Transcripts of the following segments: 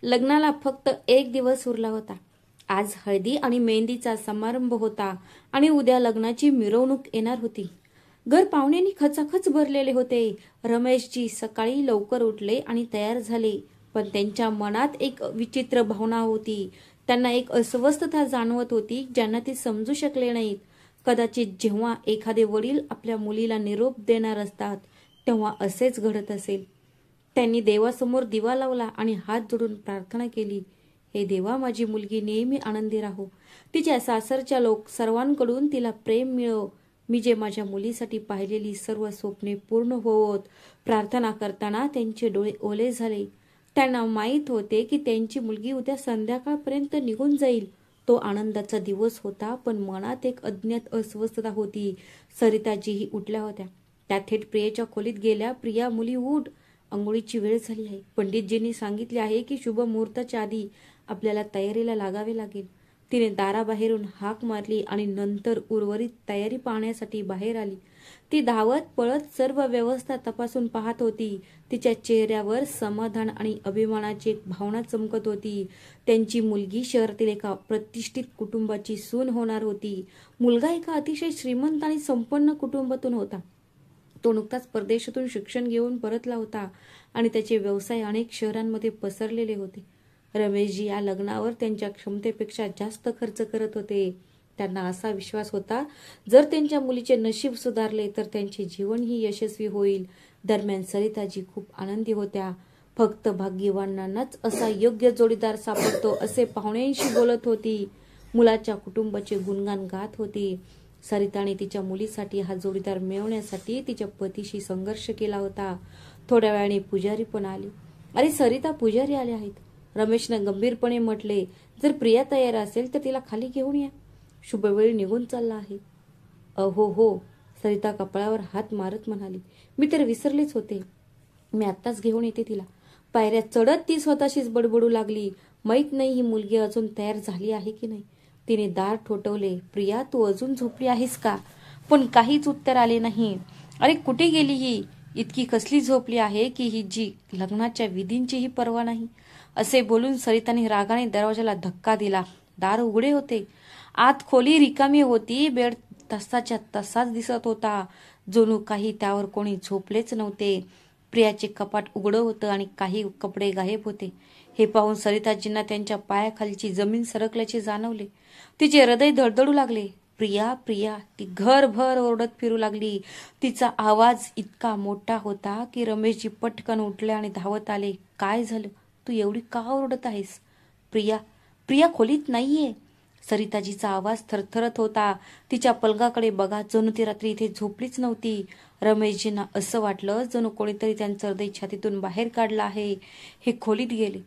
लग्नाला फक्त 1 दिवस उरला होता. आज हळदी आणि मेहंदीचा समारंभ होता आणि उद्या लग्नाची मिरवणूक येणार होती. घर पाहुण्यांनी खचाखच भरलेले होते. रमेशजी सकाळी लवकर उठले आणि तयार झाले, पण त्यांच्या मनात एक विचित्र भावना होती. त्यांना एक अस्वस्थता जाणवत होती, ज्यांना ती समजू शकले नाहीत. कदाचित जेव्हा एखादे वडील आपल्या मुलीला निरोप देणार असतात तेव्हा असेच घडत असेल. त्यांनी देवासमोर दिवा लावला आणि हात जोडून प्रार्थना केली, हे देवा, माझी मुलगी नेहमी आनंदी राहो. तिच्या सासरच्या लोक सर्वांकडून तिला प्रेम मिळो. मी जे माझ्या मुलीसाठी पाहिलेली सर्व स्वप्ने पूर्ण होवोत. प्रार्थना करताना त्यांचे डोळे ओले झाले. त्यांना माहीत होते की त्यांची मुलगी उद्या संध्याकाळपर्यंत निघून जाईल. तो आनंदाचा दिवस होता, पण मनात एक अज्ञात अस्वस्थता होती. सरिताजीही उठल्या होत्या. त्या थेट प्रियेच्या खोलीत गेल्या. प्रिया, मुली उठ, अंघोळीची वेळ झाली आहे. पंडितजींनी सांगितले आहे की शुभ मुहूर्ताच्या आधी आपल्याला तयारीला लागावे लागेल. तिने दाराबाहेरून हाक मारली आणि नंतर उर्वरित तयारी पाहण्यासाठी बाहेर आली. ती धावत पळत सर्व व्यवस्था तपासून पाहत होती. तिच्या चेहऱ्यावर समाधान आणि अभिमानाची एक भावना चमकत होती. त्यांची मुलगी शहरातील एका प्रतिष्ठित कुटुंबाची सून होणार होती. मुलगा एका अतिशय श्रीमंत आणि संपन्न कुटुंबातून होता. तो नुकताच परदेशातून शिक्षण घेऊन परतला होता आणि त्याचे व्यवसाय अनेक शहरांमध्ये पसरलेले होते. रमेशजी या लग्नावर त्यांच्या क्षमतेपेक्षा जास्त खर्च करत होते. त्यांना असा विश्वास होता, जर त्यांच्या मुलीचे नशीब सुधारले तर त्यांचे जीवनही यशस्वी होईल. दरम्यान सरिताजी खूप आनंदी होत्या. फक्त भाग्यवानांनाच असा योग्य जोडीदार सापडतो असे पाहुण्यांशी बोलत होती. मुलाच्या कुटुंबाचे गुणगान गात होती. सरिताने तिच्या मुलीसाठी हा जोडीदार मिळवण्यासाठी तिच्या पतीशी संघर्ष केला होता. थोड्या वेळाने पुजारी पण आले. अरे सरिता, पुजारी आले आहेत. रमेशने गंभीरपणे म्हटले, जर प्रिया तयार असेल तर तिला खाली घेऊन या. शुभवेळ निघून चालला आहे. अहो हो, सरिता कपाळावर हात मारत म्हणाली, मी तर विसरलेच होते. मी आत्ताच घेऊन येते तिला. पायऱ्या चढत ती स्वतःशीच बडबडू लागली, माहीत नाही ही मुलगी अजून तयार झाली आहे की नाही. तिने दार ठोठवले. प्रिया, तू अजून झोपली आहेस का? पण काहीच उत्तर आले नाही. अरे कुठे गेली ही? इतकी कसली झोपली आहे की ही जी लग्नाच्या विधींचीही पर्वा नाही. असे बोलून सरिताने रागाने दरवाजाला धक्का दिला. दार उघडे होते. आत खोली रिकामी होती. बेड तसाच्या तसाच दिसत होता. जणू काही त्यावर कोणी झोपलेच नव्हते. प्रियाचे कपाट उघडं होतं आणि काही कपडे गायब होते. हे पाहून सरिताजींना त्यांच्या पायाखालची जमीन सरकल्याचे जाणवले. तिचे हृदय धडधडू लागले. प्रिया, प्रिया, ती घरभर ओरडत फिरू लागली. तिचा आवाज इतका मोठा होता की रमेशजी पटकन उठले आणि धावत आले. काय झालं? तू एवढी का ओरडत आहेस? प्रिया, प्रिया खोलीत नाहीये. सरिताजीचा आवाज थरथरत होता. तिच्या पलंगाकडे बघा, जणू ती रात्री इथे झोपलीच नव्हती. रमेशजींना असं वाटलं जणू कोणीतरी त्यांचं हृदय छातीतून बाहेर काढलं आहे. हे खोलीत गेले.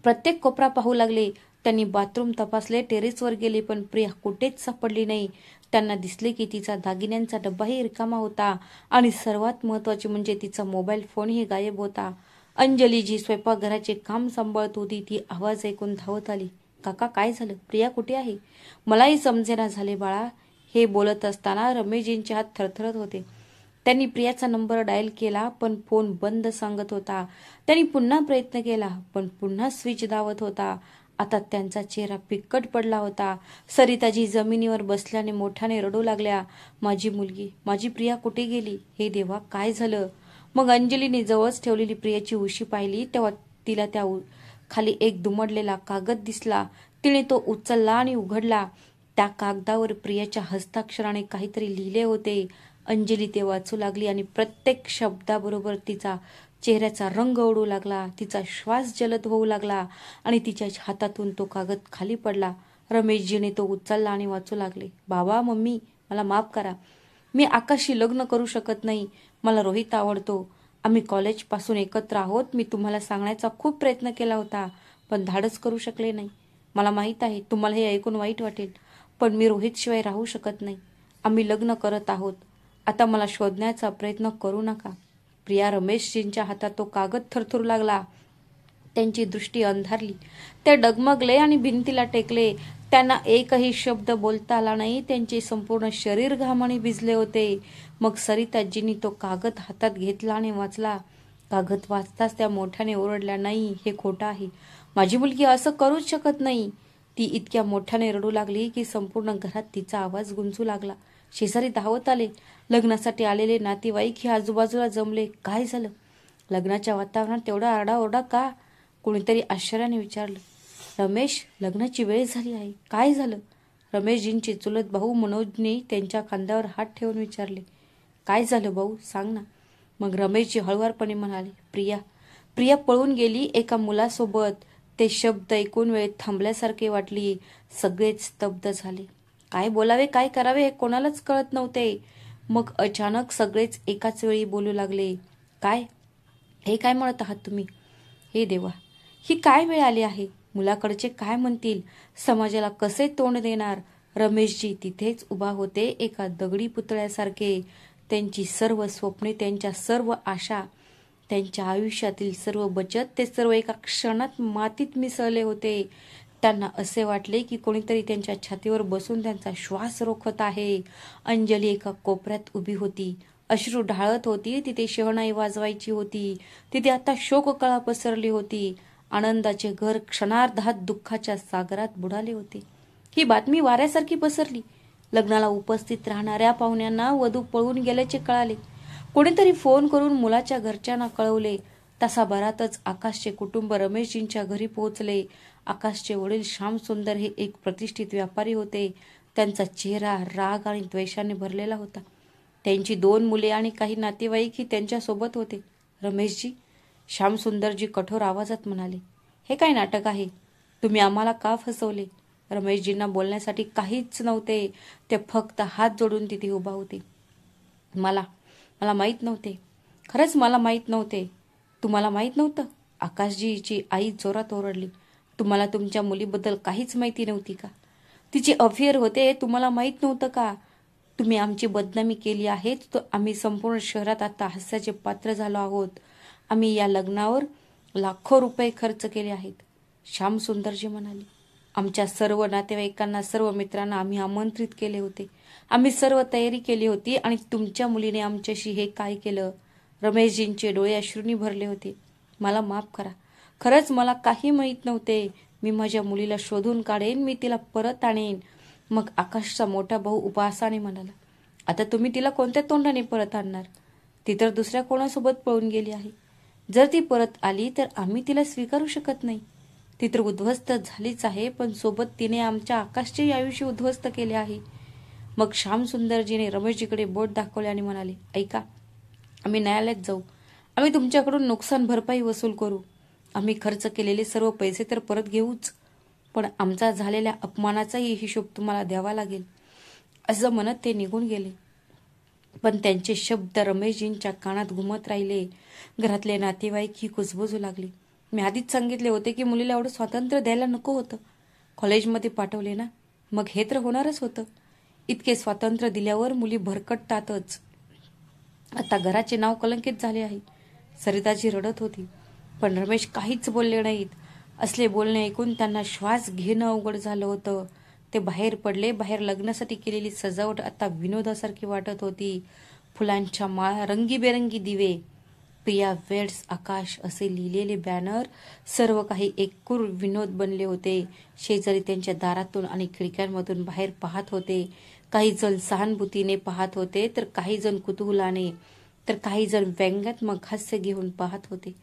प्रत्येक कोपरा पाहू लागले. त्यांनी बाथरूम तपासले, टेरेसवर गेले, पण प्रिया कुठेच सापडली नाही. त्यांना दिसले की तिचा दागिन्यांचा डब्बाही रिकामा होता आणि सर्वात महत्वाचे म्हणजे तिचा मोबाईल फोनही गायब होता. अंजली जी स्वयंपाकघराचे काम सांभाळत होती, ती आवाज ऐकून धावत आली. काका, काय झालं? प्रिया कुठे आहे? मलाही समजेना झाले बाळा. हे बोलत असताना रमेशजींचे हात थरथरत होते. त्यांनी प्रियाचा नंबर डायल केला, पण फोन बंद सांगत होता. त्यांनी पुन्हा प्रयत्न केला, पण पुन्हा स्विच दावत होता. आता त्यांचा चेहरा फिक्कट पडला होता. सरिताजी जमिनीवर बसल्याने मोठ्याने रडू लागल्या. माझी मुलगी, माझी प्रिया कुठे गेली? हे देवा, काय झालं? मग अंजलीने जवळच ठेवलेली प्रियाची उशी पाहिली, तेव्हा तिला त्या खाली एक दुमडलेला कागद दिसला. तिने तो उचलला आणि उघडला. त्या कागदावर प्रियाच्या हस्ताक्षराने काहीतरी लिहिले होते. अंजली ते वाचू लागली आणि प्रत्येक शब्दाबरोबर तिचा चेहऱ्याचा रंग उडू लागला. तिचा श्वास जलद होऊ लागला आणि तिच्या हातातून तो कागद खाली पडला. रमेशजीने तो उचलला आणि वाचू लागले. बाबा, मम्मी, मला माफ करा. मी आकाशशी लग्न करू शकत नाही. मला रोहित आवडतो. आम्ही कॉलेजपासून एकत्र आहोत. मी तुम्हाला सांगण्याचा खूप प्रयत्न केला होता, पण धाडस करू शकले नाही. मला माहीत आहे तुम्हाला हे ऐकून वाईट वाटेल, पण मी रोहितशिवाय राहू शकत नाही. आम्ही लग्न करत आहोत. आता मला शोधण्याचा प्रयत्न करू नका. प्रिया, रमेशजींच्या हातात तो कागद थरथरू लागला. त्यांची दृष्टी अंधारली. ते डगमगले आणि भिंतीला टेकले. त्यांना एकही शब्द बोलता आला नाही. त्यांचे संपूर्ण शरीर घामाने भिजले होते. मग सरिताजींनी तो कागद हातात घेतला आणि वाचला. कागद वाचताच त्या मोठ्याने ओरडल्या, नाही, हे खोटं आहे. माझी मुलगी असं करूच शकत नाही. ती इतक्या मोठ्याने रडू लागली की संपूर्ण घरात तिचा आवाज गुंजू लागला. शेजारी धावत आले. लग्नासाठी आलेले नातेवाईक हे आजूबाजूला जमले. काय झालं? लग्नाच्या वातावरणात तेवढा आरडाओरडा का? कोणीतरी आश्चर्याने विचारलं. रमेश, लग्नाची वेळ झाली आहे. काय झालं? रमेशजींचे चुलत भाऊ मनोजने त्यांच्या खांद्यावर हात ठेवून विचारले. काय झालं भाऊ, सांग ना. मग रमेशजी हळुवारपणे म्हणाले, प्रिया प्रिया पळून गेली एका मुलासोबत. ते शब्द ऐकून वेळेत थांबल्यासारखे वाटली. सगळेच स्तब्ध झाले. काय बोलावे, काय करावे हे कोणालाच कळत नव्हते. मग अचानक सगळेच एकाच वेळी बोलू लागले. काय, हे काय म्हणत आहात तुम्ही? हे देवा, ही काय वेळ आली आहे? मुलाकडचे काय म्हणतील? समाजाला कसे तोंड देणार? रमेशजी तिथेच उभा होते, एका दगडी पुतळ्यासारखे. त्यांची सर्व स्वप्ने, त्यांच्या सर्व आशा, त्यांच्या आयुष्यातील सर्व बचत, ते सर्व एका क्षणात मातीत मिसळले होते. त्यांना असे वाटले की कोणीतरी त्यांच्या छातीवर बसून त्यांचा श्वास रोखत आहे. अंजली एका कोपऱ्यात उभी होती. अश्रू ढाळत होती. तिथे शहनाई वाजवायची होती. तिथे आता शोककळा पसरली होती. आनंदाचे घर क्षणार्धात दुःखाच्या सागरात बुडाले होते. ही बातमी वाऱ्यासारखी पसरली. लग्नाला उपस्थित राहणाऱ्या पाहुण्यांना वधू पळून गेल्याचे कळाले. कोणीतरी फोन करून मुलाच्या घरच्यांना कळवले. तासाभरातच आकाशचे कुटुंब रमेशजींच्या घरी पोहोचले. आकाशचे वडील श्यामसुंदर हे एक प्रतिष्ठित व्यापारी होते. त्यांचा चेहरा राग आणि द्वेषाने भरलेला होता. त्यांची 2 मुले आणि काही नातेवाईक ही त्यांच्यासोबत होते. रमेशजी, श्यामसुंदरजी कठोर आवाजात म्हणाले, हे काय नाटक आहे? तुम्ही आम्हाला का फसवले? रमेशजींना बोलण्यासाठी काहीच नव्हते. ते फक्त हात जोडून तिथे उभा होते. मला माहीत नव्हते. खरंच मला माहीत नव्हते. तुम्हाला माहीत नव्हतं? आकाशजीची आई जोरात ओरडली. तुम्हाला तुमच्या मुलीबद्दल काहीच माहिती नव्हती का? तिचे अफेअर होते, तुम्हाला माहीत नव्हतं का? तुम्ही आमची बदनामी केली आहे. आम्ही संपूर्ण शहरात आता हास्याचे पात्र झालो आहोत. आम्ही या लग्नावर लाखो रुपये खर्च केले आहेत. श्यामसुंदरजी म्हणाले, आमच्या सर्व नातेवाईकांना, सर्व मित्रांना आम्ही आमंत्रित केले होते. आम्ही सर्व तयारी केली होती आणि तुमच्या मुलीने आमच्याशी हे काय केलं? रमेशजींचे डोळे अश्रूंनी भरले होते. मला माफ करा. खरंच मला काही माहीत नव्हते. मी माझ्या मुलीला शोधून काढेन. मी तिला परत आणेन. मग आकाशचा मोठा भाऊ उपासाने म्हणाला, आता तुम्ही तिला कोणत्या तोंडाने परत आणणार? ती तर दुसऱ्या कोणासोबत पळून गेली आहे. जर ती परत आली तर आम्ही तिला स्वीकारू शकत नाही. ती तर उद्ध्वस्त झालीच आहे, पण सोबत तिने आमच्या आकाशचे आयुष्य उद्ध्वस्त केले आहे. मग श्यामसुंदरजीने रमेशजीकडे बोट दाखवले आणि म्हणाले, ऐका, आम्ही न्यायालयात जाऊ. आम्ही तुमच्याकडून नुकसान भरपाई वसूल करू. आम्ही खर्च केलेले सर्व पैसे तर परत घेऊच, पण आमचा झालेल्या अपमानाचाही हिशोब तुम्हाला द्यावा लागेल. असं म्हणत ते निघून गेले. पण त्यांचे शब्द रमेशजींच्या कानात घुमत राहिले. घरातले नातेवाईक ही कुजबुजू लागले. मी आधीच सांगितले होते की मुलीला एवढं स्वातंत्र्य द्यायला नको होतं. कॉलेजमध्ये पाठवले ना, मग हे तर होणारच होतं. इतके स्वातंत्र्य दिल्यावर मुली भरकटतातच. आता घराचे नाव कलंकित झाले आहे. सरिताजी रडत होती, पण रमेश काहीच बोलले नाहीत. असले बोलणे ऐकून त्यांना श्वास घेणं अवघड झालं होतं. ते बाहेर पडले. बाहेर लग्नासाठी केलेली सजावट आता विनोदासारखी वाटत होती. फुलांच्या माळा, रंगीबेरंगी दिवे, प्रिया वेड्स आकाश असे लिहिलेले बॅनर, सर्व काही एकूर विनोद बनले होते. शेजारी त्यांच्या दारातून आणि खिडक्यांमधून बाहेर पाहत होते. काही जण सहानुभूतीने पाहत होते, तर काही जण कुतूहलाने, तर काही जण व्यंगात्मक हास्य घेऊन पाहत होते.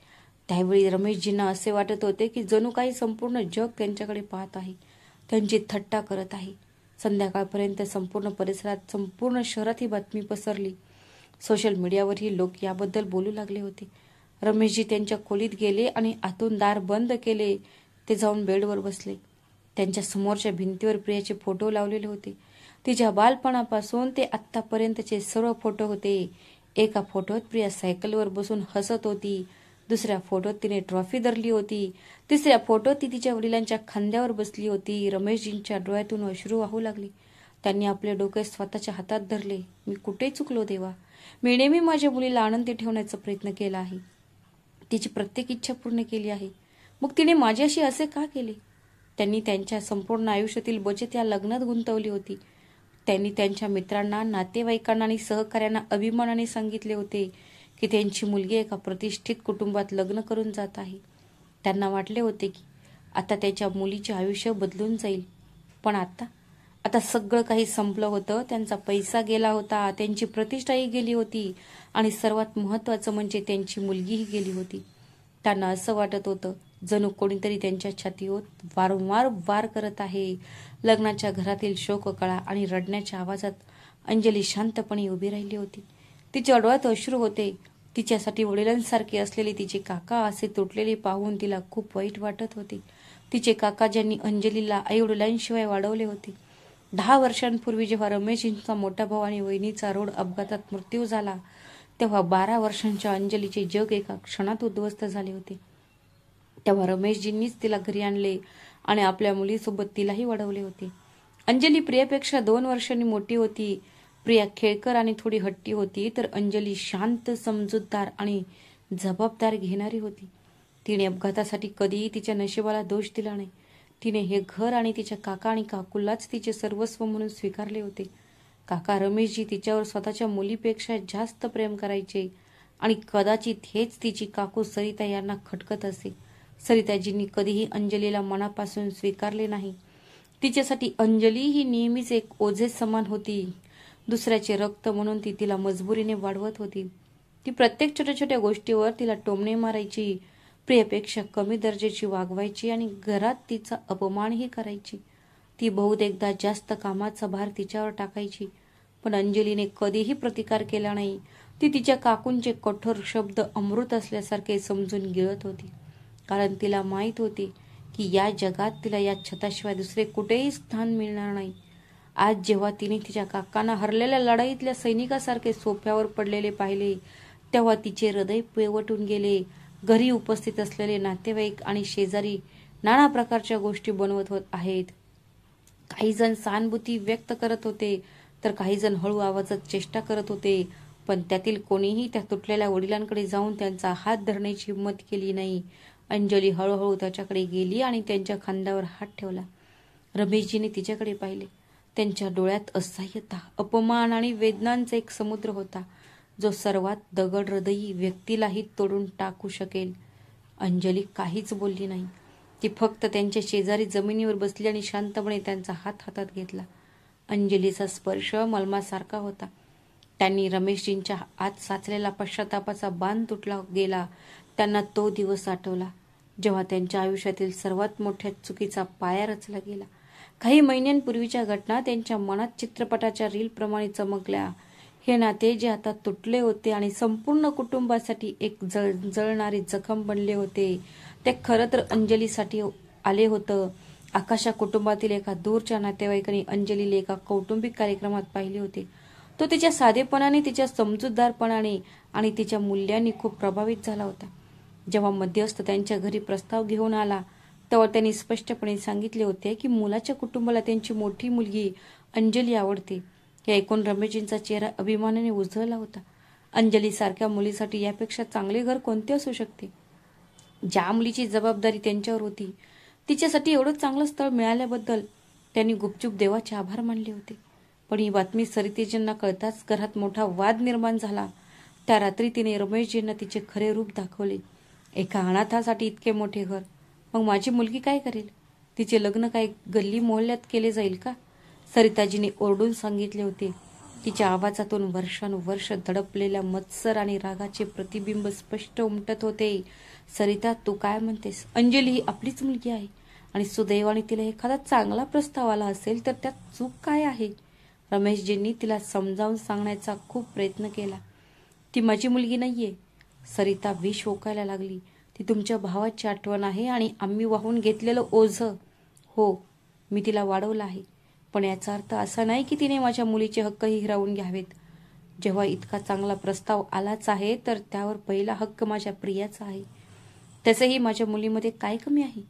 त्यावेळी रमेशजींना असे वाटत होते की जणू काही संपूर्ण जग त्यांच्याकडे पाहत आहे, त्यांची थट्टा करत आहे. संध्याकाळपर्यंत संपूर्ण परिसरात, संपूर्ण शहरात ही बातमी पसरली. सोशल मीडियावरही लोक याबद्दल बोलू लागले होते. रमेशजी त्यांच्या खोलीत गेले आणि आतून दार बंद केले. ते जाऊन बेडवर बसले. त्यांच्या समोरच्या भिंतीवर प्रियाचे फोटो लावलेले होते. तिच्या बालपणापासून ते आत्तापर्यंतचे सर्व फोटो होते. एका फोटोत प्रिया सायकलवर बसून हसत होती. दुसऱ्या फोटोत तिने ट्रॉफी धरली होती. तिसऱ्या फोटोत ती तिच्या वडिलांच्या खांद्यावर बसली होती. रमेशजींच्या डोळ्यातून अश्रू वाहू लागले. त्यांनी आपले डोके स्वतःच्या हातात धरले. मी कुठे चुकलो देवा? मी नेहमी माझ्या मुलीला आनंदी ठेवण्याचा प्रयत्न केला आहे. तिची प्रत्येक इच्छा पूर्ण केली आहे. मग तिने माझ्याशी असे का केले? त्यांनी त्यांच्या संपूर्ण आयुष्यातील बचत या लग्नात गुंतवली होती. त्यांनी त्यांच्या मित्रांना, नातेवाईकांना आणि सहकाऱ्यांना अभिमानाने सांगितले होते की त्यांची मुलगी एका प्रतिष्ठित कुटुंबात लग्न करून जात आहे. त्यांना वाटले होते की आता त्याच्या मुलीचे आयुष्य बदलून जाईल. पण आता सगळं काही संपलं होतं. त्यांचा पैसा गेला होता, त्यांची प्रतिष्ठाही गेली होती आणि सर्वात महत्त्वाचं म्हणजे त्यांची मुलगीही गेली होती. त्यांना असं वाटत होतं जणू कोणीतरी त्यांच्या छातीवर वारंवार वार करत आहे. लग्नाच्या घरातील शोककळा आणि रडण्याच्या आवाजात अंजली शांतपणे उभी राहिली होती. तिच्या डोळ्यात अश्रू होते. तिच्यासाठी वडिलांसारखे असलेले तिचे काका असे तुटलेले पाहून तिला खूप वाईट वाटत होते. तिचे काका ज्यांनी अंजलीला आईवडिलांशिवाय वाढवले होते. 10 वर्षांपूर्वी जेव्हा रमेशजींचा मोठा भाऊ आणि वहिनीचा रोड अपघातात मृत्यू झाला तेव्हा 12 वर्षांच्या अंजलीचे जग एका क्षणात उद्ध्वस्त झाले होते. तेव्हा रमेशजींनीच तिला घरी आणले आणि आपल्या मुलीसोबत तिलाही वाढवले होते. अंजली प्रियापेक्षा 2 वर्षांनी मोठी होती. प्रिया खेळकर आणि थोडी हट्टी होती, तर अंजली शांत, समजूतदार आणि जबाबदार घेणारी होती. तिने अपघातासाठी कधीही तिच्या नशिबाला दोष दिला नाही. तिने हे घर आणि तिच्या काका आणि काकूलाच तिचे सर्वस्व म्हणून स्वीकारले होते. काका रमेशजी तिच्यावर स्वतःच्या मुलीपेक्षा जास्त प्रेम करायचे आणि कदाचित हेच तिची काकू सरिता यांना खटकत असे. सरिताजींनी कधीही अंजलीला मनापासून स्वीकारले नाही. तिच्यासाठी अंजली ही नेहमीच एक ओझे समान होती. दुसऱ्याचे रक्त म्हणून ती तिला मजबुरीने वाढवत होती. ती प्रत्येक छोट्या छोट्या गोष्टीवर तिला टोमणे मारायची, प्रियपेक्षा कमी दर्जाची वागवायची आणि घरात तिचा अपमानही करायची. ती बहुतेकदा जास्त कामाचा भार तिच्यावर टाकायची, पण अंजलीने कधीही प्रतिकार केला नाही. ती तिच्या काकूंचे कठोर शब्द अमृत असल्यासारखे समजून गिळत होती, कारण तिला माहीत होती की या जगात तिला या छताशिवाय दुसरे कुठेही स्थान मिळणार नाही. आज जेव्हा तिने तिच्या काकांना हरलेल्या लढाईतल्या सैनिकासारखे सोफ्यावर पडलेले पाहिले तेव्हा तिचे हृदय पिवटून गेले. घरी उपस्थित असलेले नातेवाईक आणि शेजारी नाना प्रकारच्या गोष्टी बनवत आहेत. काही जण सहानुभूती व्यक्त करत होते, तर काही जण हळू आवाजात चेष्टा करत होते, पण त्यातील कोणीही त्या तुटलेल्या वडिलांकडे जाऊन त्यांचा हात धरण्याची हिंमत केली नाही. अंजली हळूहळू त्याच्याकडे गेली आणि त्यांच्या खांद्यावर हात ठेवला. रमेशजीने तिच्याकडे पाहिले. त्यांच्या डोळ्यात असह्यता, अपमान आणि वेदनांचा एक समुद्र होता, जो सर्वात दगड हृदयी व्यक्तीलाही तोडून टाकू शकेल. अंजली काहीच बोलली नाही. ती फक्त त्यांच्या शेजारी जमिनीवर बसली आणि शांतपणे त्यांचा हात हातात घेतला. अंजलीचा स्पर्श मलमासारखा होता. त्यांनी रमेशजींच्या आत साचलेला पश्चातापाचा बांध तुटला गेला. त्यांना तो दिवस आठवला जेव्हा त्यांच्या आयुष्यातील सर्वात मोठ्या चुकीचा पाया रचला गेला. काही महिन्यांपूर्वीच्या घटना त्यांच्या मनात चित्रपटाच्या रीलप्रमाणे चमकल्या. हे नाते जे आता तुटले होते आणि संपूर्ण कुटुंबासाठी एक जळणारी जखम बनले होते, ते खरं तर अंजलीसाठी आले होतं. आकाशा कुटुंबातील एका दूरच्या नातेवाईकांनी अंजलीला एका कौटुंबिक कार्यक्रमात पाहिले होते. तो तिच्या साधेपणाने, तिच्या समजूतदारपणाने आणि तिच्या मूल्यांनी खूप प्रभावित झाला होता. जेव्हा मध्यस्थ त्यांच्या घरी प्रस्ताव घेऊन आला तेव्हा त्यांनी स्पष्टपणे सांगितले होते की मुलाच्या कुटुंबाला त्यांची मोठी मुलगी अंजली आवडते. हे ऐकून रमेशजींचा चेहरा अभिमानाने उजळला होता. अंजलीसारख्या मुलीसाठी यापेक्षा चांगले घर कोणते असू शकते? ज्या मुलीची जबाबदारी त्यांच्यावर होती, तिच्यासाठी एवढं चांगलं स्थळ मिळाल्याबद्दल त्यांनी गुपचूप देवाचे आभार मानले होते. पण ही बातमी सरितेजींना कळताच घरात मोठा वाद निर्माण झाला. त्या रात्री तिने रमेशजींना तिचे खरे रूप दाखवले. एका अनाथासाठी इतके मोठे घर, मग माझी मुलगी काय करेल? तिचे लग्न काय गल्ली मोहल्ल्यात केले जाईल का? सरिताजीने ओरडून सांगितले होते. तिच्या आवाजातून वर्षानुवर्ष दडपलेल्या मत्सर आणि रागाचे प्रतिबिंब स्पष्ट उमटत होते. सरिता, तू काय म्हणतेस? अंजली ही आपलीच मुलगी आहे आणि सुदैवाने तिला एखादा चांगला प्रस्ताव आला असेल तर त्यात चूक काय आहे? रमेशजींनी तिला समजावून सांगण्याचा खूप प्रयत्न केला. ती माझी मुलगी नाहीये. सरिता विष ओकायला लागली. ती तुमच्या भावाची आठवण आहे आणि आम्ही वाहून घेतलेलं ओझं. हो, मी तिला वाढवलं आहे, पण याचा अर्थ असा नाही की तिने माझ्या मुलीचे हक्कही हिरावून घ्यावेत. जेव्हा इतका चांगला प्रस्ताव आलाच आहे तर त्यावर पहिला हक्क माझ्या प्रियाचा आहे. तसेही माझ्या मुलीमध्ये काय कमी आहे?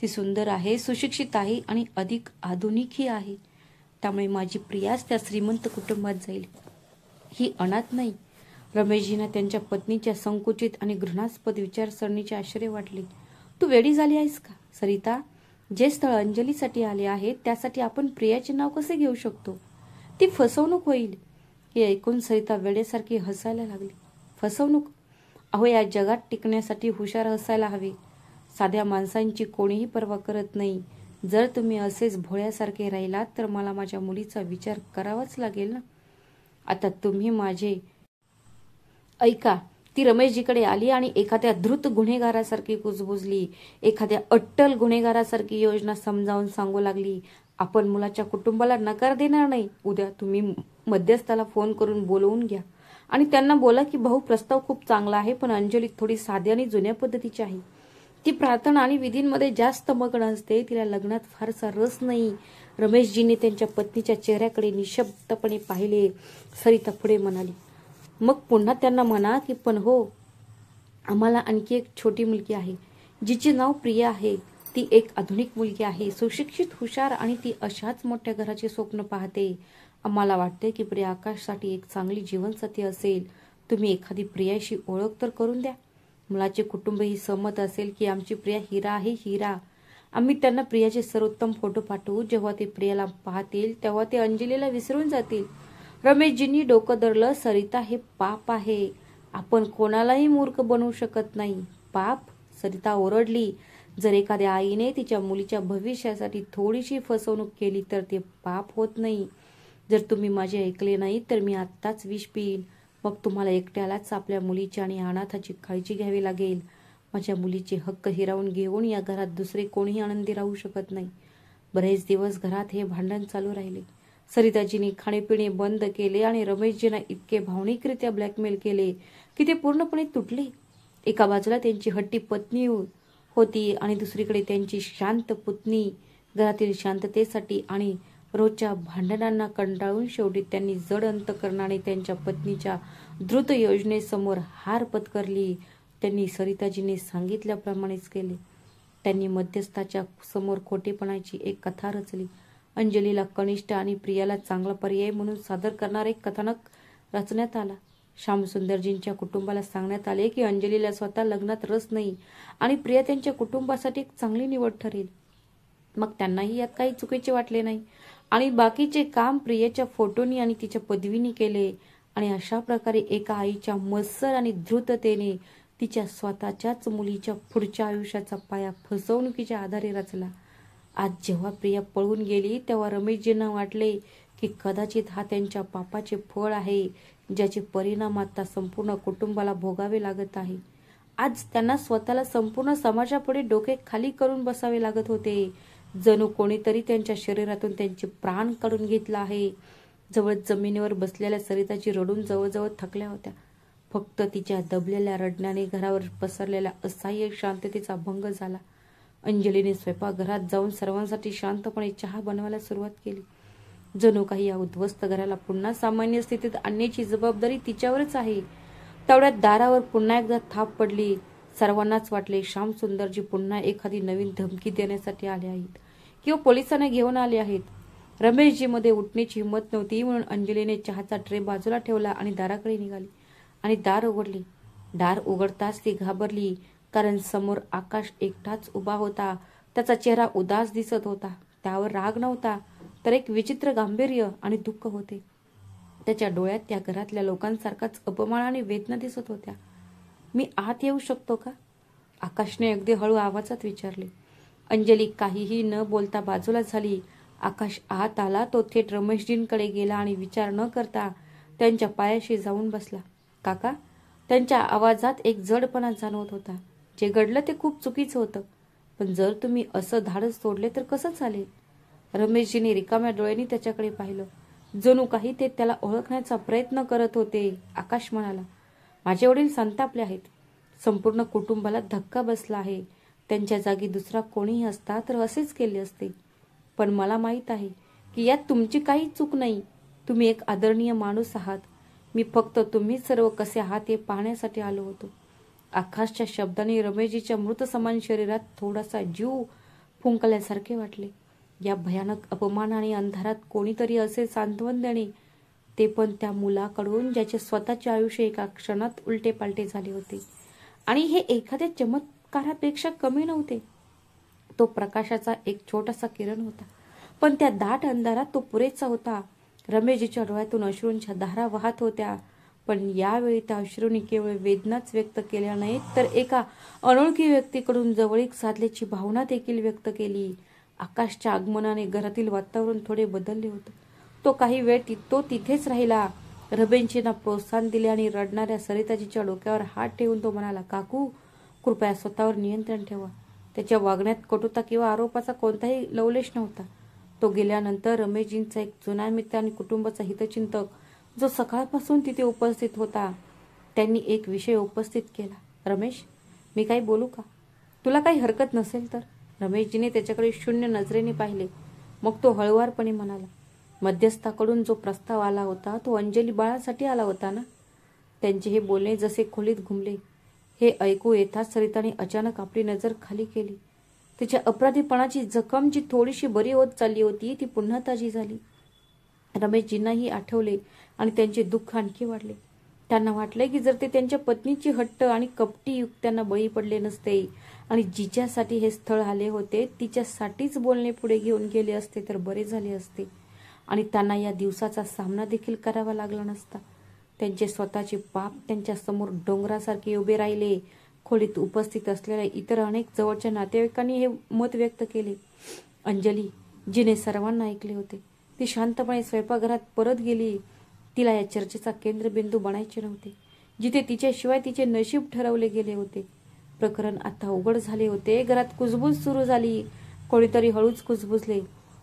ती सुंदर आहे, सुशिक्षित आहे आणि अधिक आधुनिकही आहे. त्यामुळे माझी प्रियाच त्या श्रीमंत कुटुंबात जाईल, ही अनाथ नाही. रमेशजींना त्यांच्या पत्नीच्या संकुचित आणि घृणास्पद विचारसरणीचे आश्चर्य वाटले. तू वेडी झाली आहेस का सरिता? जे स्थळ अंजलीसाठी आले आहे त्यासाठी आपण प्रियाचे नाव कसे घेऊ शकतो? ती फसवणूक होईल. हे ऐकून सरिता वेड्यासारखी हसायला लागली. फसवणूक? अहो, या जगात टिकण्यासाठी हुशार असायला हवे. साध्या माणसांची कोणीही पर्वा करत नाही. जर तुम्ही असेच भोळ्यासारखे राहिलात तर मला माझ्या मुलीचा विचार करावाच लागेल ना. आता तुम्ही माझे ऐका. ती रमेशजीकडे आली आणि एखाद्या धृत गुन्हेगारासारखी कुजबुजली, एखाद्या अट्टल गुन्हेगारासारखी योजना समजावून सांगू लागली. आपण मुलाच्या कुटुंबाला नकार देणार नाही. उद्या तुम्ही मध्यस्थाला फोन करून बोलवून घ्या आणि त्यांना बोला की भाऊ, प्रस्ताव खूप चांगला आहे, पण अंजली थोडी साधी आणि जुन्या पद्धतीची आहे. ती प्रार्थना आणि विधींमध्ये जास्त मग्न असते. तिला लग्नात फारसा रस नाही. रमेशजीने त्यांच्या पत्नीच्या चेहऱ्याकडे निशब्दपणे पाहिले. सरिता पुढे म्हणाली, मग पुन्हा त्यांना म्हणा की पण हो, आम्हाला आणखी एक छोटी मुलगी आहे जिचे नाव प्रिया आहे. ती एक आधुनिक मुलगी आहे, सुशिक्षित, हुशार, आणि ती अशाच मोठ्या घराचे स्वप्न पाहते. आम्हाला वाटते की प्रिया आकाशसाठी एक चांगली जीवनसाथी असेल. तुम्ही एखादी प्रियाशी ओळख तर करून द्या. मुलाचे कुटुंबही सहमत असेल की आमची प्रिया हिरा आहे, हिरा. आम्ही त्यांना प्रियाचे सर्वोत्तम फोटो पाठवू. जेव्हा ते प्रियाला पाहतील तेव्हा ते अंजलीला विसरून जातील. रमेशजींनी डोकं धरलं. सरिता, हे पाप आहे. आपण कोणालाही मूर्ख बनवू शकत नाही. पाप? सरिता ओरडली. जर एखाद्या आईने तिच्या मुलीच्या भविष्यासाठी थोडीशी फसवणूक केली तर ते पाप होत नाही. जर तुम्ही माझे ऐकले नाही तर मी आत्ताच विष पिईन. मग तुम्हाला एकट्यालाच आपल्या मुलीची आणि अनाथाची काळजी घ्यावी लागेल. माझ्या मुलीचे हक्क हिरावून घेऊन या घरात दुसरे कोणीही आनंदी राहू शकत नाही. बरेच दिवस घरात हे भांडण चालू राहिले. सरिताजींनी खाणेपिणे बंद केले आणि रमेशजींना इतके भावनिकरित्या ब्लॅकमेल केले की ते पूर्णपणे तुटले. एका बाजूला त्यांची हट्टी पत्नी होती आणि दुसरीकडे त्यांची शांत पुतणी. घरातील शांततेसाठी आणि रोजच्या भांडणांना कंटाळून शेवटी त्यांनी जड अंतकरणाने त्यांच्या पत्नीच्या द्रुत योजनेसमोर हार पत्करली. त्यांनी सरिताजींनी सांगितल्याप्रमाणेच केले. त्यांनी मध्यस्थाच्या समोर खोटेपणाची एक कथा रचली. अंजलीला कनिष्ठ आणि प्रियाला चांगला पर्याय म्हणून सादर करणारे एक कथानक रचण्यात आला. श्यामसुंदरजींच्या कुटुंबाला सांगण्यात आले की अंजलीला स्वतः लग्नात रस नाही आणि प्रिया त्यांच्या कुटुंबासाठी एक चांगली निवड ठरेल. मग त्यांनाही यात काही चुकीचे वाटले नाही आणि बाकीचे काम प्रियाच्या फोटोनी आणि तिच्या पदवीने केले. आणि अशा प्रकारे एका आईच्या मत्सर आणि धृततेने तिच्या स्वतःच्याच मुलीच्या पुढच्या आयुष्याचा पाया फसवणुकीच्या आधारे रचला. आज जेव्हा प्रिया पळून गेली तेव्हा रमेशजींना वाटले की कदाचित हा त्यांच्या पापाचे फळ आहे, ज्याचे परिणाम आता संपूर्ण कुटुंबाला भोगावे लागत आहे. आज त्यांना स्वतःला संपूर्ण समाजापुढे डोके खाली करून बसावे लागत होते. जणू कोणीतरी त्यांच्या शरीरातून त्यांचे प्राण काढून घेतला आहे. जवळ जमिनीवर बसलेल्या सरिताजी रडून जवळजवळ थकल्या होत्या. फक्त तिच्या दबलेल्या रडण्याने घरावर पसरलेल्या असह्य शांततेचा भंग झाला. अंजलीने स्वयंपाकघरात जाऊन सर्वांसाठी शांतपणे चहा बनवायला सुरुवात केली. जणू काही या उद्ध्वस्त घराला पुन्हा सामान्य स्थितीत आणण्याची जबाबदारी तिच्यावरच आहे. तेवढ्यात दारावर पुन्हा एकदा थाप पडली. सर्वांनाच वाटले श्यामसुंदरजी पुन्हा एखादी नवीन धमकी देण्यासाठी आले आहेत किंवा पोलिसांना घेऊन आले आहेत. रमेशजीमध्ये उठण्याची हिंमत नव्हती म्हणून अंजलीने चहाचा ट्रे बाजूला ठेवला आणि दाराकडे निघाली आणि दार उघडले. दार उघडताच ती घाबरली, कारण समोर आकाश एकटाच उभा होता. त्याचा चेहरा उदास दिसत होता. त्यावर राग नव्हता तर एक विचित्र गांभीर्य आणि दुःख होते. त्याच्या डोळ्यात त्या घरातल्या लोकांसारखाच अपमान आणि वेदना दिसत होत्या. मी आत येऊ शकतो का? आकाशने अगदी हळू आवाजात विचारले. अंजली काहीही न बोलता बाजूला झाली. आकाश आत आला. तो थेट रमेशजींकडे गेला आणि विचार न करता त्यांच्या पायाशी जाऊन बसला. काका? त्यांच्या आवाजात एक जडपणा जाणवत होता. जे घडलं ते खूप चुकीचं होतं, पण जर तुम्ही असं धाडस सोडले तर कसं चालेल? रमेशजींनी रिकाम्या डोळ्यांनी त्याच्याकडे पाहिलं. जणू काही ते त्याला ओळखण्याचा प्रयत्न करत होते. आकाश म्हणाला, माझे वडील संतापले आहेत. संपूर्ण कुटुंबाला धक्का बसला आहे. त्यांच्या जागी दुसरा कोणीही असता तर असेच केले असते. पण मला माहीत आहे की यात तुमची काही चूक नाही. तुम्ही एक आदरणीय माणूस आहात. मी फक्त तुम्ही सर्व कसे आहात हे पाहण्यासाठी आलो होतो. आकाशच्या शब्दाने रमेशजीच्या मृत समान शरीरात थोडासा जीव फुंकल्यासारखे वाटले. या भयानक अपमान आणि अंधारात कोणीतरी असे सांत्वन देणे, ते पण त्या मुलाकडून ज्याचे स्वतःचे आयुष्य एका क्षणात उलटे पालटे झाले होते. आणि हे एखाद्या चमत्कारापेक्षा कमी नव्हते. तो प्रकाशाचा एक छोटासा किरण होता, पण त्या दाट अंधारात तो पुरेसा होता. रमेशजीच्या डोळ्यातून अश्रूंच्या धारा वाहत होत्या. पण यावेळी त्या अश्रूंनी केवळ वेदनाच व्यक्त केल्या नाहीत तर एका अनोळखी व्यक्तीकडून जवळीक साधल्याची भावना देखील व्यक्त केली. आकाशच्या आगमनाने घरातील वातावरण थोडे बदलले होते. तो काही वेळ तो तिथेच राहिला. रमेशजींना प्रोत्साहन दिले आणि रडणाऱ्या सरिताजीच्या डोक्यावर हात ठेवून तो म्हणाला, काकू, कृपया स्वतःवर नियंत्रण ठेवा. त्याच्या वागण्यात कटुता किंवा आरोपाचा कोणताही लवलेश नव्हता. तो गेल्यानंतर रमेशजींचा एक जुना मित्र आणि कुटुंबाचा हितचिंतक, जो सकाळपासून तिथे उपस्थित होता, त्यांनी एक विषय उपस्थित केला. रमेश, मी काही बोलू का? तुला काही हरकत नसेल तर. रमेशजीने त्याच्याकडे शून्य नजरेने पाहिले. मग तो हळुवारपणे म्हणाला, मध्यस्थाकडून जो प्रस्ताव आला होता तो अंजली बाळासाठी आला होता ना? त्यांचे हे बोलणे जसे खोलीत घुमले. हे ऐकू येताच सरिताने अचानक आपली नजर खाली केली. तिच्या अपराधीपणाची जखम जी थोडीशी बरी होत चालली होती ती पुन्हा ताजी झाली. रमेशजींनाही आठवले आणि त्यांचे दुःख आणखी वाढले. त्यांना वाटले की जर ते त्यांच्या पत्नीची हट्ट आणि कपटी युक्त्यांना बळी पडले नसते आणि जिच्यासाठी हे स्थळ आले होते तिच्यासाठीच बोलणे पुढे घेऊन गेले असते तर बरे झाले असते आणि त्यांना या दिवसाचा सामना देखील करावा लागला नसता. त्यांचे स्वतःचे पाप त्यांच्या समोर डोंगरासारखे उभे राहिले. खोलीत उपस्थित असलेल्या इतर अनेक जवळच्या नातेवाईकांनी हे मत व्यक्त केले. अंजली, जिने सर्वांना ऐकले होते, ती शांतपणे स्वयंपाकघरात परत गेली. तिला या चर्चेचा केंद्रबिंदू बनायचे नव्हते, जिथे तिच्याशिवाय तिचे नशीब ठरवले गेले होते. प्रकरण आता उघड झाले होते. घरात कुजबूज सुरू झाली. कोणीतरी हळूच कुजबुजले,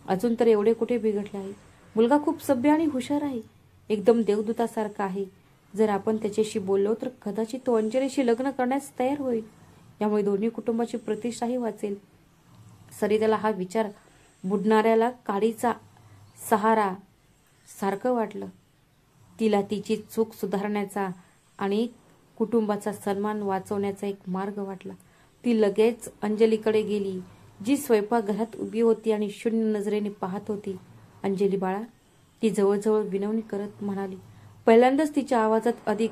अजून तर एवढे कुठे बिघडले आहे? मुलगा खूप सभ्य आणि हुशार आहे, एकदम देवदूतासारखा आहे. जर आपण त्याच्याशी बोललो तर कदाचित तो अंजलीशी लग्न करण्यास तयार होईल. यामुळे दोन्ही कुटुंबाची प्रतिष्ठाही वाचेल. सरिताला हा विचार बुडणाऱ्याला काडीचा सहारा सारखं वाटलं. तिला तिची चूक सुधारण्याचा आणि कुटुंबाचा सन्मान वाचवण्याचा एक मार्ग वाटला. ती लगेच अंजलीकडे गेली, जी स्वयंपाकघरात उभी होती आणि शून्य नजरेने पाहत होती. अंजली बाळा, ती जवळजवळ विनवणी करत म्हणाली. पहिल्यांदाच तिच्या आवाजात अधिक